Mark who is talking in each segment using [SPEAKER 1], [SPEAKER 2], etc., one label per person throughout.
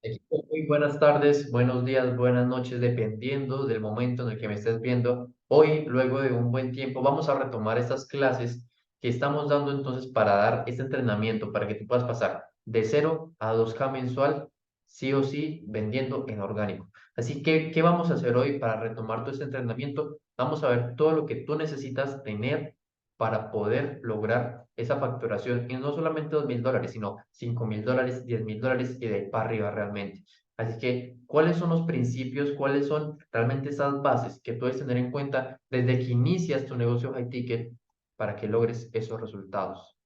[SPEAKER 1] Equipo, muy buenas tardes, buenos días, buenas noches, dependiendo del momento en el que me estés viendo. Hoy, luego de un buen tiempo, vamos a retomar estas clases que estamos dando entonces para dar este entrenamiento, para que tú puedas pasar de 0 a 2K mensual, sí o sí, vendiendo en orgánico. Así que, ¿qué vamos a hacer hoy para retomar todo este entrenamiento? Vamos a ver todo lo que tú necesitas tener para poder lograr esa facturación y no solamente $2.000, sino $5.000, $10.000 y de ahí para arriba realmente. Así que, ¿cuáles son los principios? ¿Cuáles son realmente esas bases que tú debes tener en cuenta desde que inicias tu negocio high ticket para que logres esos resultados?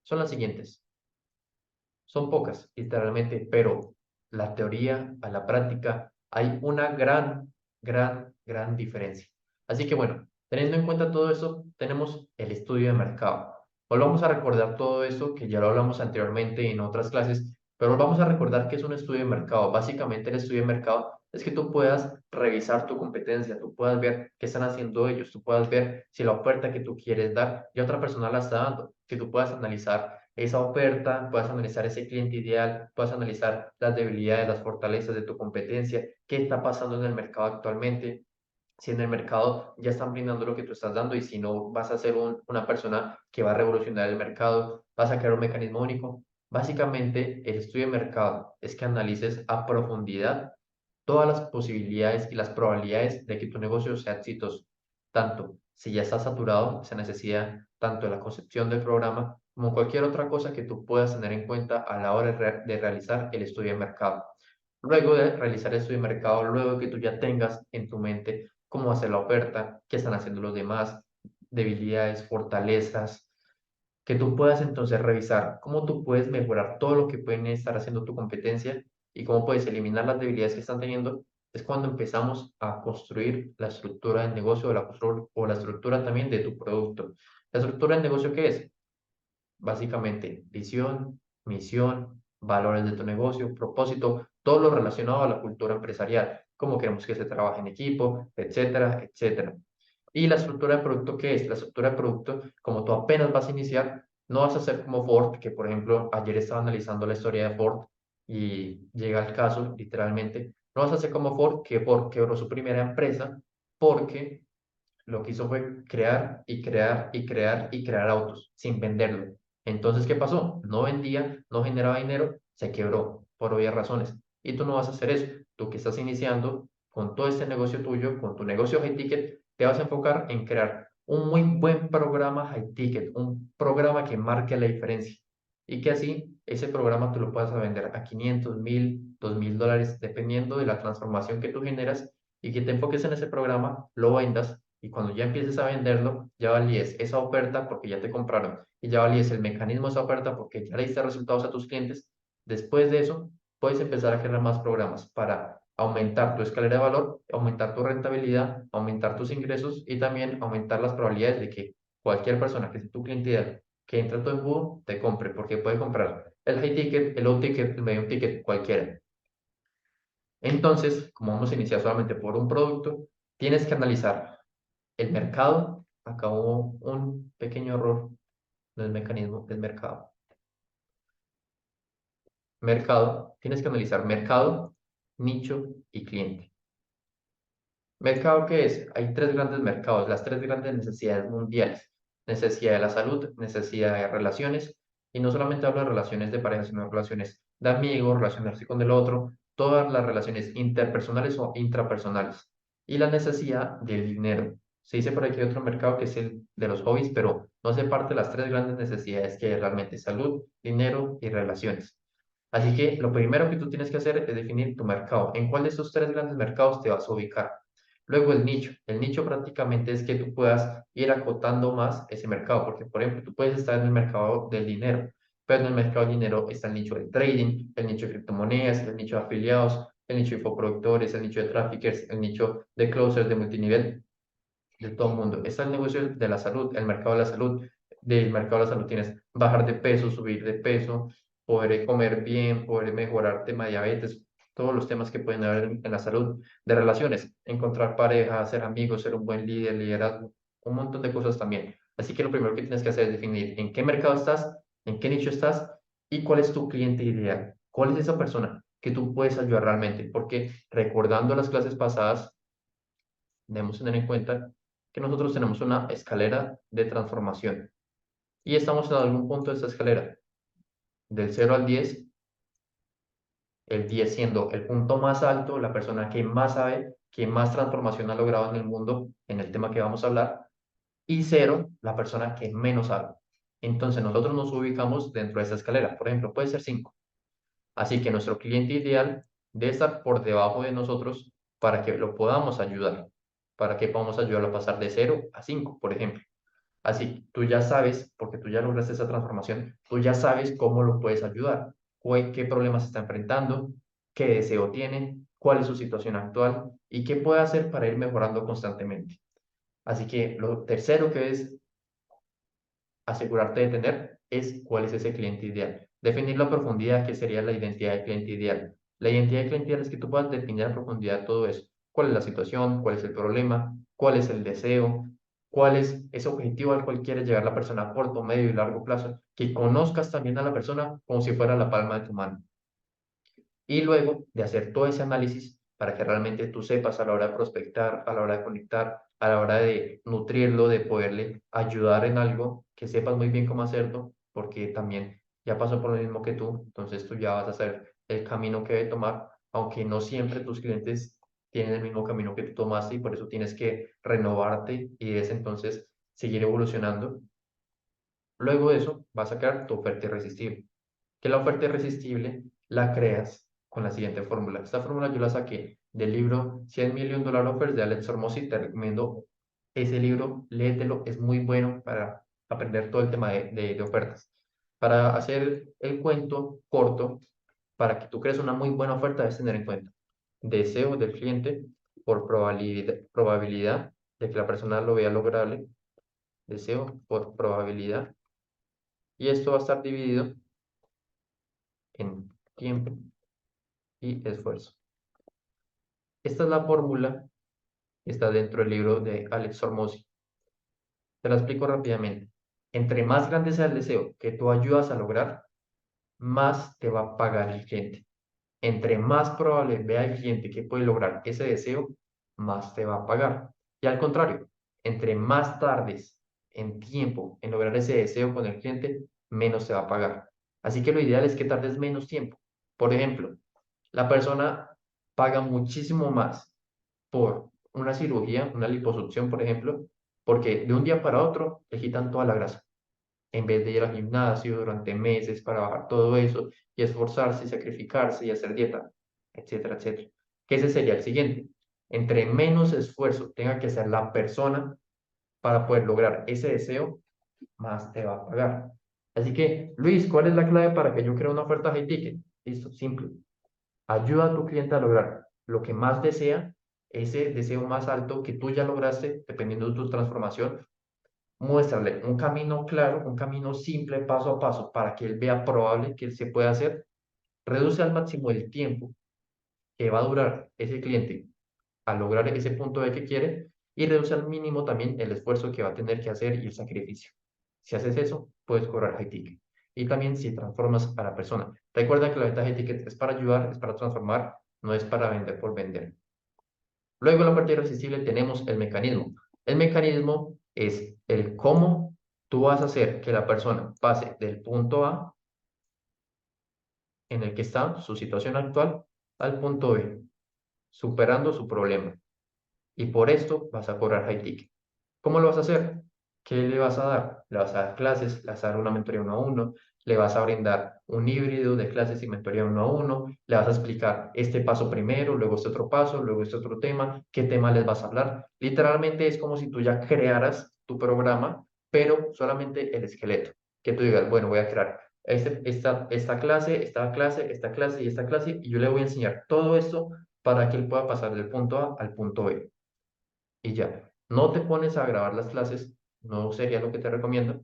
[SPEAKER 1] Son las siguientes. Son pocas, literalmente, pero la teoría a la práctica hay una gran diferencia. Así que bueno, teniendo en cuenta todo eso, tenemos el estudio de mercado. Volvamos a recordar todo eso que ya lo hablamos anteriormente en otras clases, pero vamos a recordar que es un estudio de mercado. Básicamente el estudio de mercado es que tú puedas revisar tu competencia, tú puedas ver qué están haciendo ellos, tú puedas ver si la oferta que tú quieres dar y otra persona la está dando, que tú puedas analizar esa oferta, puedas analizar ese cliente ideal, puedas analizar las debilidades, las fortalezas de tu competencia, qué está pasando en el mercado actualmente, si en el mercado ya están brindando lo que tú estás dando y si no vas a ser una persona que va a revolucionar el mercado, vas a crear un mecanismo único. Básicamente, el estudio de mercado es que analices a profundidad todas las posibilidades y las probabilidades de que tu negocio sea exitoso, tanto si ya está saturado, esa necesidad, tanto de la concepción del programa, como cualquier otra cosa que tú puedas tener en cuenta a la hora de realizar el estudio de mercado. Luego de realizar el estudio de mercado, luego que tú ya tengas en tu mente cómo hacer la oferta, qué están haciendo los demás, debilidades, fortalezas, que tú puedas entonces revisar cómo tú puedes mejorar todo lo que pueden estar haciendo tu competencia y cómo puedes eliminar las debilidades que están teniendo, es cuando empezamos a construir la estructura del negocio o la estructura también de tu producto. ¿La estructura del negocio qué es? Básicamente, visión, misión, valores de tu negocio, propósito, todo lo relacionado a la cultura empresarial, cómo queremos que se trabaje en equipo, etcétera, etcétera. ¿Y la estructura de producto qué es? La estructura de producto, como tú apenas vas a iniciar, no vas a ser como Ford, que por ejemplo, ayer estaba analizando la historia de Ford y llega el caso, literalmente, no vas a ser como Ford, que Ford quebró su primera empresa porque lo que hizo fue crear y crear y crear y crear autos sin venderlo. Entonces, ¿qué pasó? No vendía, no generaba dinero, se quebró por obvias razones. Y tú no vas a hacer eso. Tú que estás iniciando con todo este negocio tuyo, con tu negocio high ticket, te vas a enfocar en crear un muy buen programa high ticket, un programa que marque la diferencia. Y que así ese programa tú lo puedas vender a 500, 1.000, $2.000, dependiendo de la transformación que tú generas y que te enfoques en ese programa, lo vendas y cuando ya empieces a venderlo, ya valíes esa oferta porque ya te compraron y ya valíes el mecanismo de esa oferta porque ya le diste resultados a tus clientes. Después de eso, puedes empezar a generar más programas para aumentar tu escalera de valor, aumentar tu rentabilidad, aumentar tus ingresos y también aumentar las probabilidades de que cualquier persona que sea tu cliente ideal que entre a tu embudo te compre porque puede comprar el high ticket, el low ticket, el medium ticket, cualquiera. Entonces, como vamos a iniciar solamente por un producto, tienes que analizar el mercado. Acá hubo un pequeño error del mecanismo del mercado. Mercado, tienes que analizar mercado, nicho y cliente. ¿Mercado qué es? Hay tres grandes mercados, las tres grandes necesidades mundiales. Necesidad de la salud, necesidad de relaciones, y no solamente hablo de relaciones de pareja, sino de relaciones de amigos, relacionarse con el otro, todas las relaciones interpersonales o intrapersonales. Y la necesidad del dinero. Se dice por aquí otro mercado que es el de los hobbies, pero no hace parte de las tres grandes necesidades que hay realmente, salud, dinero y relaciones. Así que lo primero que tú tienes que hacer es definir tu mercado. ¿En cuál de esos tres grandes mercados te vas a ubicar? Luego el nicho. El nicho prácticamente es que tú puedas ir acotando más ese mercado, porque por ejemplo, tú puedes estar en el mercado del dinero, pero en el mercado del dinero está el nicho del trading, el nicho de criptomonedas, el nicho de afiliados, el nicho de infoproductores, el nicho de traffickers, el nicho de closers de multinivel, de todo el mundo. Está el negocio de la salud, el mercado de la salud. Del mercado de la salud tienes bajar de peso, subir de peso, poder comer bien, poder mejorar tema de diabetes, todos los temas que pueden haber en la salud, de relaciones, encontrar pareja, ser amigos, ser un buen líder, liderazgo, un montón de cosas también. Así que lo primero que tienes que hacer es definir en qué mercado estás, en qué nicho estás y cuál es tu cliente ideal. ¿Cuál es esa persona? que tú puedes ayudar realmente, porque recordando las clases pasadas, debemos tener en cuenta que nosotros tenemos una escalera de transformación y estamos en algún punto de esta escalera, del 0 al 10, el 10 siendo el punto más alto, la persona que más sabe, que más transformación ha logrado en el mundo en el tema que vamos a hablar, y 0, la persona que menos sabe. Entonces nosotros nos ubicamos dentro de esa escalera, por ejemplo, puede ser 5. Así que nuestro cliente ideal debe estar por debajo de nosotros para que lo podamos ayudar, para que podamos ayudarlo a pasar de 0 a 5, por ejemplo. Así, tú ya sabes, porque tú ya lograste esa transformación, tú ya sabes cómo lo puedes ayudar, qué problemas está enfrentando, qué deseo tiene, cuál es su situación actual y qué puede hacer para ir mejorando constantemente. Así que lo tercero que es asegurarte de tener es cuál es ese cliente ideal. Definir la profundidad, que sería la identidad del cliente ideal. La identidad del cliente ideal es que tú puedas definir a profundidad todo eso. ¿Cuál es la situación? ¿Cuál es el problema? ¿Cuál es el deseo? ¿Cuál es ese objetivo al cual quiere llegar la persona a corto, medio y largo plazo? Que conozcas también a la persona como si fuera la palma de tu mano. Y luego de hacer todo ese análisis para que realmente tú sepas a la hora de prospectar, a la hora de conectar, a la hora de nutrirlo, de poderle ayudar en algo, que sepas muy bien cómo hacerlo, porque también ya pasó por lo mismo que tú, entonces tú ya vas a saber el camino que debe tomar, aunque no siempre tus clientes tienen el mismo camino que tú tomaste y por eso tienes que renovarte y es entonces seguir evolucionando. Luego de eso vas a crear tu oferta irresistible, que la oferta irresistible la creas con la siguiente fórmula. Esta fórmula yo la saqué del libro 100 Million Dollar Offers de Alex Hormozi. Te recomiendo ese libro, léetelo, es muy bueno para aprender todo el tema de ofertas. Para hacer el cuento corto, para que tú crees una muy buena oferta, debes tener en cuenta deseo del cliente por probabilidad de que la persona lo vea lograble, deseo por probabilidad, y esto va a estar dividido en tiempo y esfuerzo. Esta es la fórmula que está dentro del libro de Alex Hormozi. Te la explico rápidamente. Entre más grande sea el deseo que tú ayudas a lograr, más te va a pagar el cliente. Entre más probable vea el cliente que puede lograr ese deseo, más te va a pagar. Y al contrario, entre más tardes en tiempo en lograr ese deseo con el cliente, menos te va a pagar. Así que lo ideal es que tardes menos tiempo. Por ejemplo, la persona paga muchísimo más por una cirugía, una liposucción, por ejemplo, porque de un día para otro le quitan toda la grasa, en vez de ir al gimnasio durante meses para bajar todo eso y esforzarse y sacrificarse y hacer dieta, etcétera, etcétera. Que ese sería el siguiente. Entre menos esfuerzo tenga que hacer la persona para poder lograr ese deseo, más te va a pagar. Así que, Luis, ¿cuál es la clave para que yo cree una oferta high ticket? Listo, simple. Ayuda a tu cliente a lograr lo que más desea, ese deseo más alto que tú ya lograste, dependiendo de tu transformación. Muéstrale un camino claro, un camino simple, paso a paso, para que él vea probable que se pueda hacer. Reduce al máximo el tiempo que va a durar ese cliente a lograr ese punto de que quiere y reduce al mínimo también el esfuerzo que va a tener que hacer y el sacrificio. Si haces eso, puedes cobrar high ticket. Y también si transformas a la persona. Recuerda que la ventaja de ticket es para ayudar, es para transformar, no es para vender por vender. Luego, en la parte irresistible tenemos el mecanismo. El mecanismo es el cómo tú vas a hacer que la persona pase del punto A en el que está, su situación actual, al punto B, superando su problema. Y por esto vas a cobrar high ticket. ¿Cómo lo vas a hacer? ¿Qué le vas a dar? Le vas a dar clases, le vas a dar una mentoría 1 a 1, le vas a brindar un híbrido de clases y mentoría 1 a 1, le vas a explicar este paso primero, luego este otro paso, luego este otro tema, qué tema les vas a hablar. Literalmente es como si tú ya crearas tu programa, pero solamente el esqueleto. Que tú digas, bueno, voy a crear esta clase, esta clase, esta clase y esta clase, y yo le voy a enseñar todo esto para que él pueda pasar del punto A al punto B y ya. No te pones a grabar las clases, no sería lo que te recomiendo.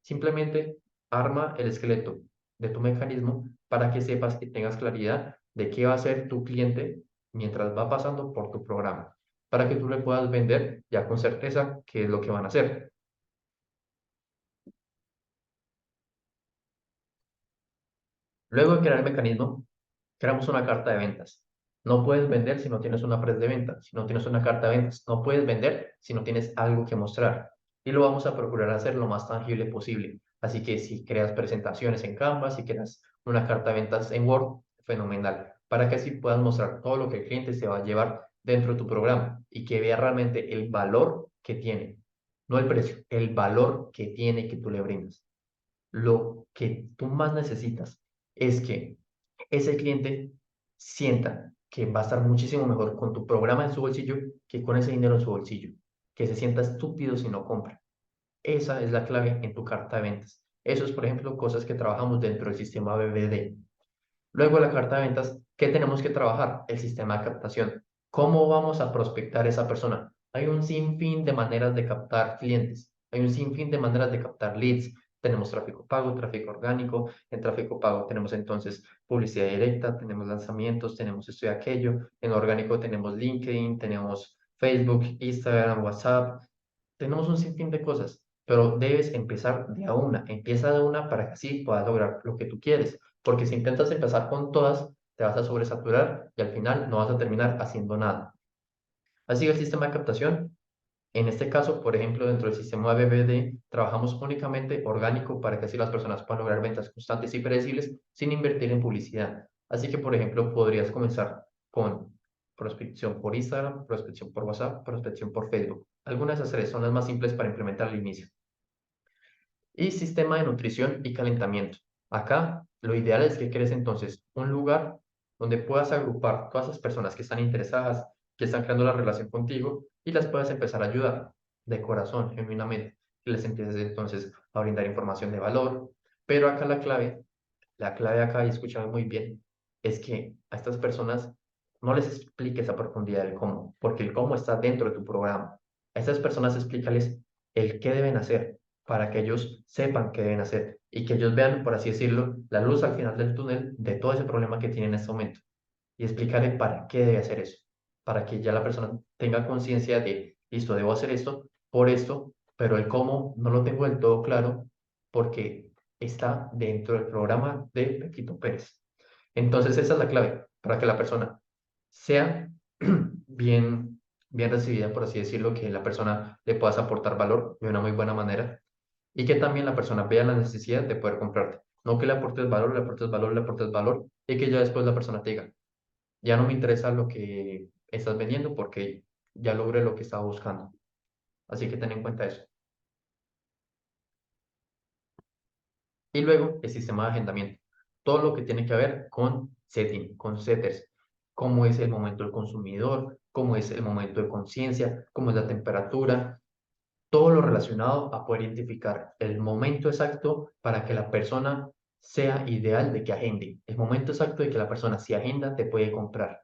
[SPEAKER 1] Simplemente arma el esqueleto de tu mecanismo para que sepas y tengas claridad de qué va a hacer tu cliente mientras va pasando por tu programa, para que tú le puedas vender ya con certeza qué es lo que van a hacer. Luego de crear el mecanismo, Creamos una carta de ventas. No puedes vender si no tienes una press de venta, si no tienes una carta de ventas. No puedes vender si no tienes algo que mostrar. Y lo vamos a procurar hacer lo más tangible posible. Así que si creas presentaciones en Canva, si creas una carta de ventas en Word, fenomenal. Para que así puedas mostrar todo lo que el cliente se va a llevar dentro de tu programa y que vea realmente el valor que tiene. No el precio, el valor que tiene que tú le brindas. Lo que tú más necesitas es que ese cliente sienta que va a estar muchísimo mejor con tu programa en su bolsillo que con ese dinero en su bolsillo, que se sienta estúpido si no compra. Esa es la clave en tu carta de ventas. Eso es, por ejemplo, cosas que trabajamos dentro del sistema BBD. Luego, la carta de ventas, ¿qué tenemos que trabajar? El sistema de captación. ¿Cómo vamos a prospectar a esa persona? Hay un sinfín de maneras de captar clientes. Hay un sinfín de maneras de captar leads. Tenemos tráfico pago, tráfico orgánico. En tráfico pago tenemos entonces publicidad directa, tenemos lanzamientos, tenemos esto y aquello. En orgánico tenemos LinkedIn, tenemos Facebook, Instagram, WhatsApp. Tenemos un sinfín de cosas, pero debes empezar de a una. Empieza de una para que así puedas lograr lo que tú quieres. Porque si intentas empezar con todas, te vas a sobresaturar y al final no vas a terminar haciendo nada. Así que el sistema de captación, en este caso, por ejemplo, dentro del sistema de BBD, trabajamos únicamente orgánico para que así las personas puedan lograr ventas constantes y predecibles sin invertir en publicidad. Así que, por ejemplo, podrías comenzar con prospección por Instagram, prospección por WhatsApp, prospección por Facebook. Algunas de esas tres son las más simples para implementar al inicio. Y sistema de nutrición y calentamiento. Acá lo ideal es que crees entonces un lugar donde puedas agrupar todas esas personas que están interesadas, que están creando la relación contigo y las puedas empezar a ayudar de corazón, genuinamente. Que les empieces entonces a brindar información de valor. Pero acá la clave acá, y escúchame muy bien, es que a estas personas no les expliques a profundidad el cómo, porque el cómo está dentro de tu programa. A estas personas explícales el qué deben hacer para que ellos sepan qué deben hacer y que ellos vean, por así decirlo, la luz al final del túnel de todo ese problema que tienen en este momento y explicarle para qué debe hacer eso, para que ya la persona tenga conciencia de, listo, debo hacer esto por esto, pero el cómo no lo tengo del todo claro porque está dentro del programa de Pepito Pérez. Entonces esa es la clave para que la persona sea bien recibida, por así decirlo, que la persona le puedas aportar valor de una muy buena manera y que también la persona vea la necesidad de poder comprarte. No que le aportes valor, le aportes valor, le aportes valor y que ya después la persona te diga, ya no me interesa lo que estás vendiendo porque ya logré lo que estaba buscando. Así que ten en cuenta eso. Y luego el sistema de agendamiento. Todo lo que tiene que ver con setting, con setters. Cómo es el momento del consumidor, cómo es el momento de conciencia, cómo es la temperatura, todo lo relacionado a poder identificar el momento exacto para que la persona sea ideal de que agende. El momento exacto de que la persona, si agenda, te puede comprar.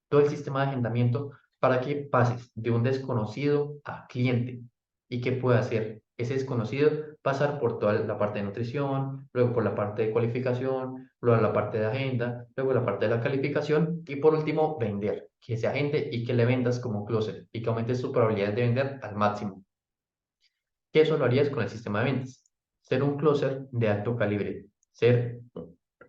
[SPEAKER 1] Todo el sistema de agendamiento para que pases de un desconocido a cliente y que pueda hacer ese desconocido pasar por toda la parte de nutrición, luego por la parte de cualificación, luego la parte de agenda, luego la parte de la calificación y por último vender, que se agende y que le vendas como closer y que aumentes tu probabilidad de vender al máximo. ¿Qué eso lo harías con el sistema de ventas? Ser un closer de alto calibre, ser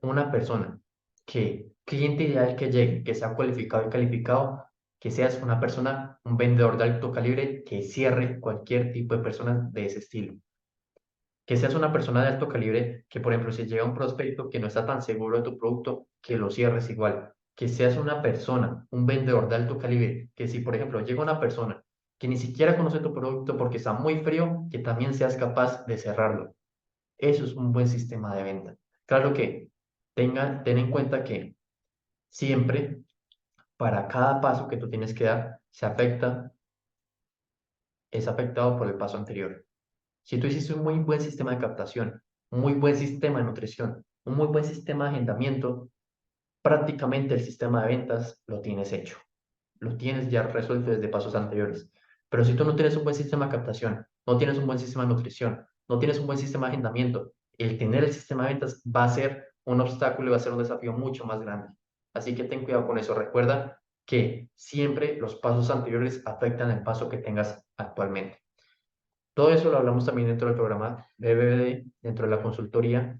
[SPEAKER 1] una persona que, cliente ideal que llegue, que sea cualificado y calificado, que seas una persona, un vendedor de alto calibre que cierre cualquier tipo de persona de ese estilo. Que seas una persona de alto calibre, que por ejemplo, si llega un prospecto que no está tan seguro de tu producto, que lo cierres igual. Que seas una persona, un vendedor de alto calibre, que si por ejemplo llega una persona que ni siquiera conoce tu producto porque está muy frío, que también seas capaz de cerrarlo. Eso es un buen sistema de venta. Claro que ten en cuenta que siempre para cada paso que tú tienes que dar, es afectado por el paso anterior. Si tú hiciste un muy buen sistema de captación, un muy buen sistema de nutrición, un muy buen sistema de agendamiento, prácticamente el sistema de ventas lo tienes hecho. Lo tienes ya resuelto desde pasos anteriores. Pero si tú no tienes un buen sistema de captación, no tienes un buen sistema de nutrición, no tienes un buen sistema de agendamiento, el tener el sistema de ventas va a ser un obstáculo y va a ser un desafío mucho más grande. Así que ten cuidado con eso. Recuerda que siempre los pasos anteriores afectan el paso que tengas actualmente. Todo eso lo hablamos también dentro del programa de BBD, dentro de la consultoría.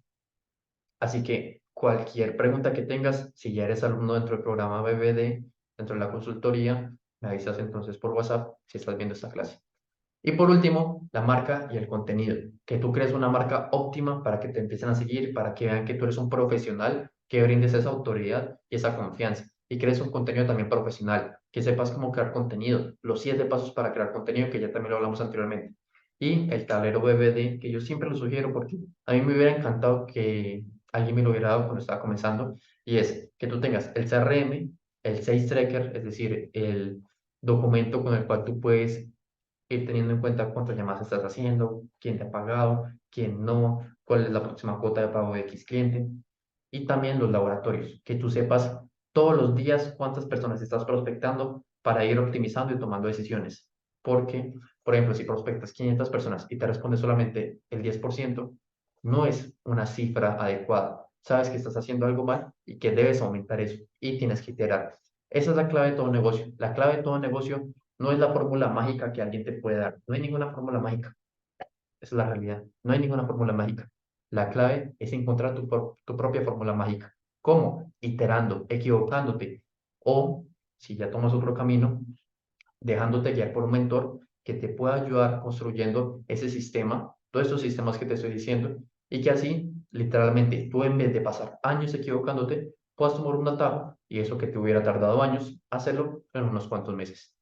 [SPEAKER 1] Así que Cualquier pregunta que tengas, si ya eres alumno dentro del programa BBD, dentro de la consultoría, me avisas entonces por WhatsApp si estás viendo esta clase. Y por último, la marca y el contenido. Que tú crees una marca óptima para que te empiecen a seguir, para que vean que tú eres un profesional, que brindes esa autoridad y esa confianza. Y crees un contenido también profesional, que sepas cómo crear contenido. Los 7 pasos para crear contenido, que ya también lo hablamos anteriormente. Y el tablero BBD, que yo siempre lo sugiero porque a mí me hubiera encantado que alguien me lo hubiera dado cuando estaba comenzando. Y es que tú tengas el CRM, el Sales Tracker, es decir, el documento con el cual tú puedes ir teniendo en cuenta cuántas llamadas estás haciendo, quién te ha pagado, quién no, cuál es la próxima cuota de pago de X cliente. Y también los laboratorios, que tú sepas todos los días cuántas personas estás prospectando para ir optimizando y tomando decisiones. Porque, por ejemplo, si prospectas 500 personas y te responde solamente el 10%, no es una cifra adecuada. Sabes que estás haciendo algo mal y que debes aumentar eso y tienes que iterar. Esa es la clave de todo negocio. La clave de todo negocio no es la fórmula mágica que alguien te puede dar. No hay ninguna fórmula mágica. Esa es la realidad. No hay ninguna fórmula mágica. La clave es encontrar tu propia fórmula mágica. ¿Cómo? Iterando, equivocándote. O, si ya tomas otro camino, dejándote guiar por un mentor que te pueda ayudar construyendo ese sistema, todos estos sistemas que te estoy diciendo, y que así, literalmente, tú en vez de pasar años equivocándote, puedas tomar un atajo y eso que te hubiera tardado años, hacerlo en unos cuantos meses.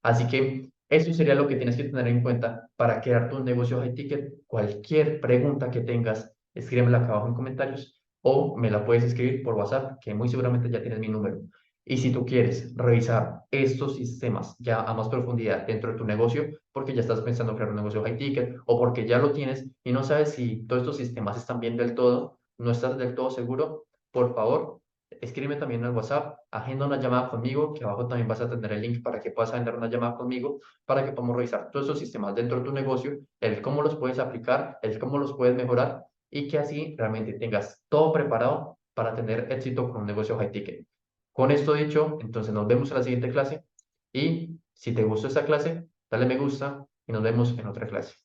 [SPEAKER 1] Así que eso sería lo que tienes que tener en cuenta para crear tu negocio high ticket. Cualquier pregunta que tengas, escríbemela acá abajo en comentarios o me la puedes escribir por WhatsApp, que muy seguramente ya tienes mi número. Y si tú quieres revisar estos sistemas ya a más profundidad dentro de tu negocio, porque ya estás pensando en crear un negocio high ticket o porque ya lo tienes y no sabes si todos estos sistemas están bien del todo, no estás del todo seguro, por favor, escríbeme también al WhatsApp, agenda una llamada conmigo, que abajo también vas a tener el link para que puedas agendar una llamada conmigo, para que podamos revisar todos esos sistemas dentro de tu negocio, el cómo los puedes aplicar, el cómo los puedes mejorar y que así realmente tengas todo preparado para tener éxito con un negocio high ticket. Con esto dicho, entonces nos vemos en la siguiente clase y si te gustó esta clase, dale me gusta y nos vemos en otra clase.